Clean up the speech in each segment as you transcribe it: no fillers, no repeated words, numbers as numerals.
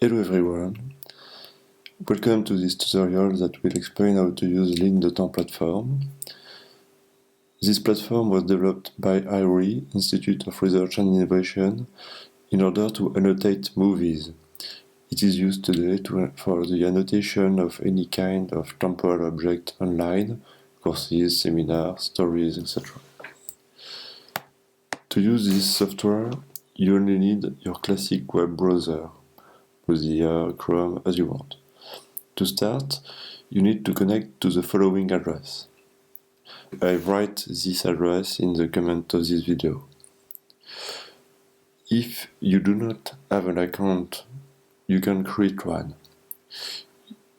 Hello everyone, welcome to this tutorial that will explain how to use LDT platform. This platform was developed by IRI, Institute of Research and Innovation, in order to annotate movies. It is used today for the annotation of any kind of temporal object online, courses, seminars, stories, etc. To use this software, you only need your classic web browser, Mozilla, Chrome, as you want. To start, you need to connect to the following address. I write this address in the comment of this video. If you do not have an account, you can create one.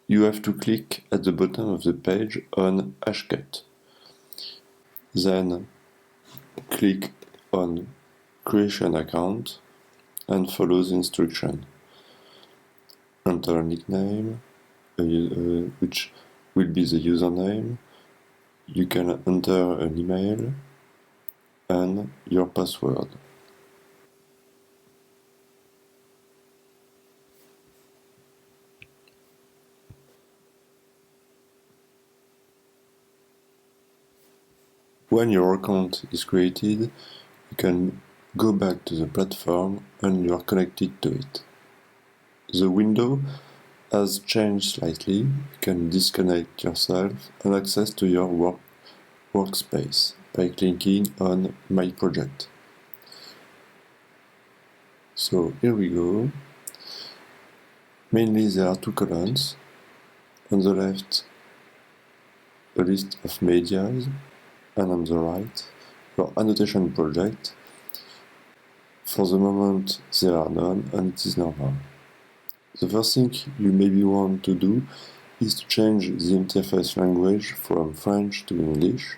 You have to click at the bottom of the page on Hashcut. Then click on Creation Account and follow the instruction. Enter a nickname, which will be the username. You can enter an email and your password. When your account is created, you can go back to the platform and you are connected to it. The window has changed slightly. You can disconnect yourself and access to your workspace by clicking on My Project. So here we go. Mainly there are two columns. On the left, a list of medias, and on the right, your annotation project. For the moment, there are none, and it is normal. The first thing you maybe want to do is to change the interface language from French to English.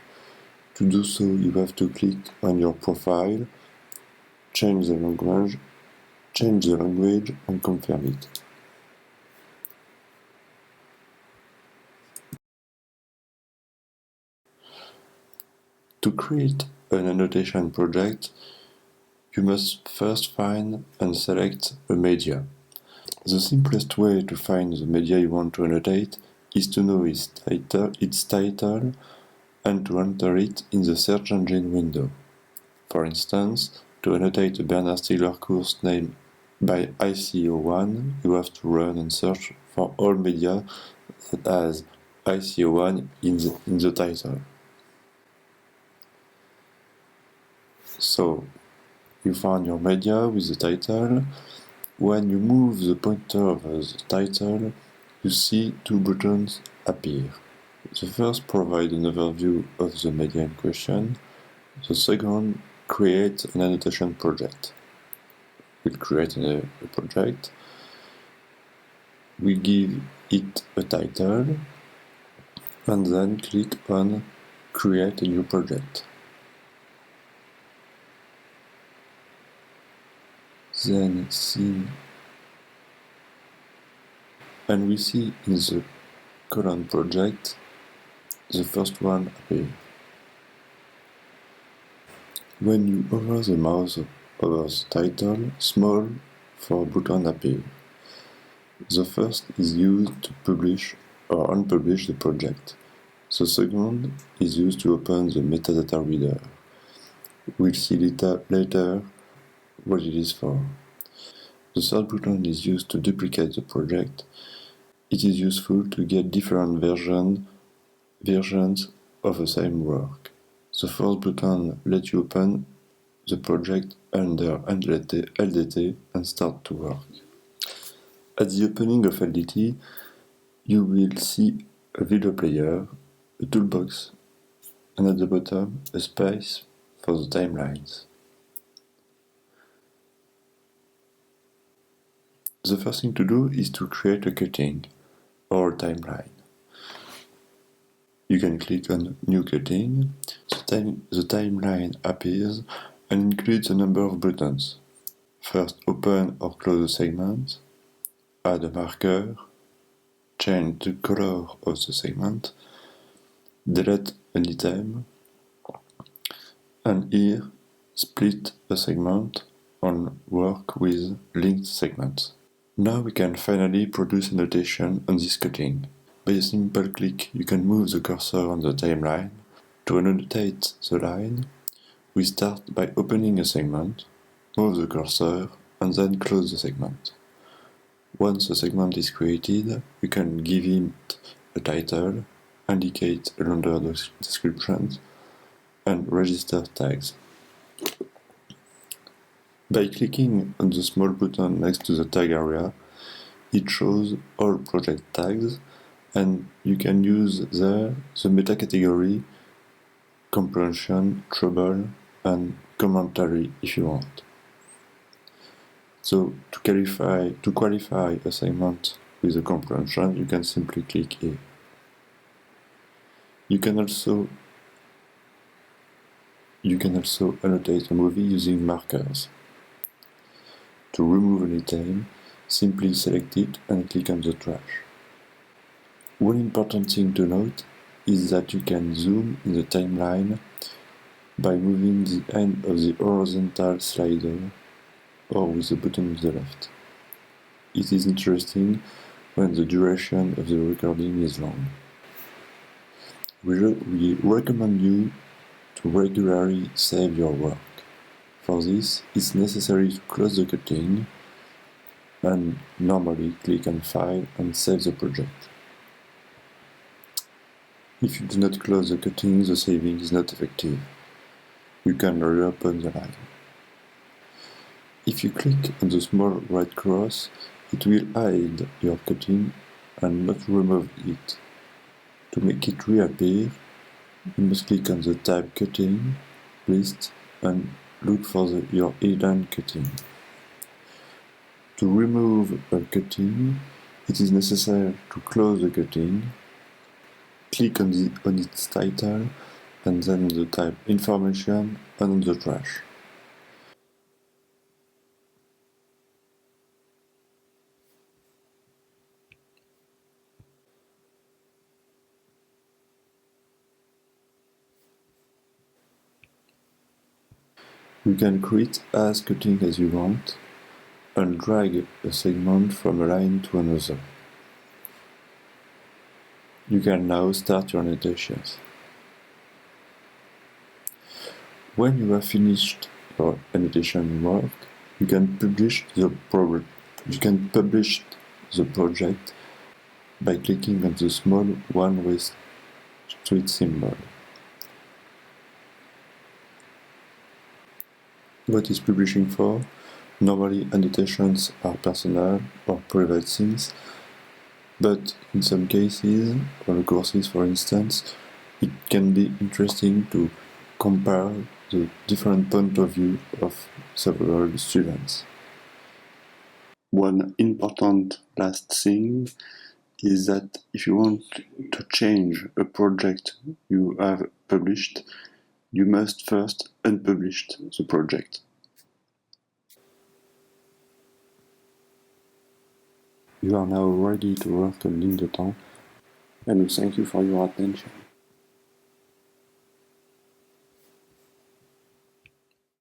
To do so, you have to click on your profile, change the language, and confirm it. To create an annotation project, you must first find and select a media. The simplest way to find the media you want to annotate is to know its title and to enter it in the search engine window. For instance, to annotate a Bernard Stiegler course named by ICO1, you have to run and search for all media that has ICO1 in the title. So, you find your media with the title. When you move the pointer over the title, you see two buttons appear. The first provides an overview of the media in question. The second creates an annotation project. We'll create a project. We give it a title and then click on Create a new project. Then we see in the column project the first one appear. When you hover the mouse over the title, small 4 buttons appear. The first is used to publish or unpublish the project. The second is used to open the metadata reader. We'll see later what it is for. The third button is used to duplicate the project. It is useful to get different versions of the same work. The fourth button lets you open the project under LDT and start to work. At the opening of LDT, you will see a video player, a toolbox, and at the bottom a space for the timelines. The first thing to do is to create a cutting or a timeline. You can click on New Cutting. The timeline appears and includes a number of buttons. First, open or close a segment, add a marker, change the color of the segment, delete an item, and here, split a segment and work with linked segments. Now we can finally produce an annotation on this cutting. By a simple click, you can move the cursor on the timeline. To annotate the line, we start by opening a segment, move the cursor, and then close the segment. Once a segment is created, we can give it a title, indicate a longer description, and register tags. By clicking on the small button next to the tag area, it shows all project tags, and you can use there the meta category, comprehension, trouble, and commentary if you want. So to qualify a segment with a comprehension, you can simply click here. You can also annotate a movie using markers. To remove an item, simply select it and click on the trash. One important thing to note is that you can zoom in the timeline by moving the end of the horizontal slider or with the button to the left. It is interesting when the duration of the recording is long. We recommend you to regularly save your work. For this, it's necessary to close the cutting and normally click on File and save the project. If you do not close the cutting, the saving is not effective. You can reopen the line. If you click on the small right cross, it will hide your cutting and not remove it. To make it reappear, you must click on the tab Cutting list and look for your hidden cutting. To remove a cutting, it is necessary to close the cutting, click on its title, and then the type Information and on the trash. You can create as cutting as you want and drag a segment from a line to another. You can now start your annotations. When you have finished your annotation work, you can publish the project by clicking on the small one with street symbol. What is publishing for? Normally annotations are personal or private things, but in some cases, on courses for instance, it can be interesting to compare the different point of view of several students. One important last thing is that if you want to change a project you have published, you must first unpublish the project. You are now ready to work on LDT, and we thank you for your attention.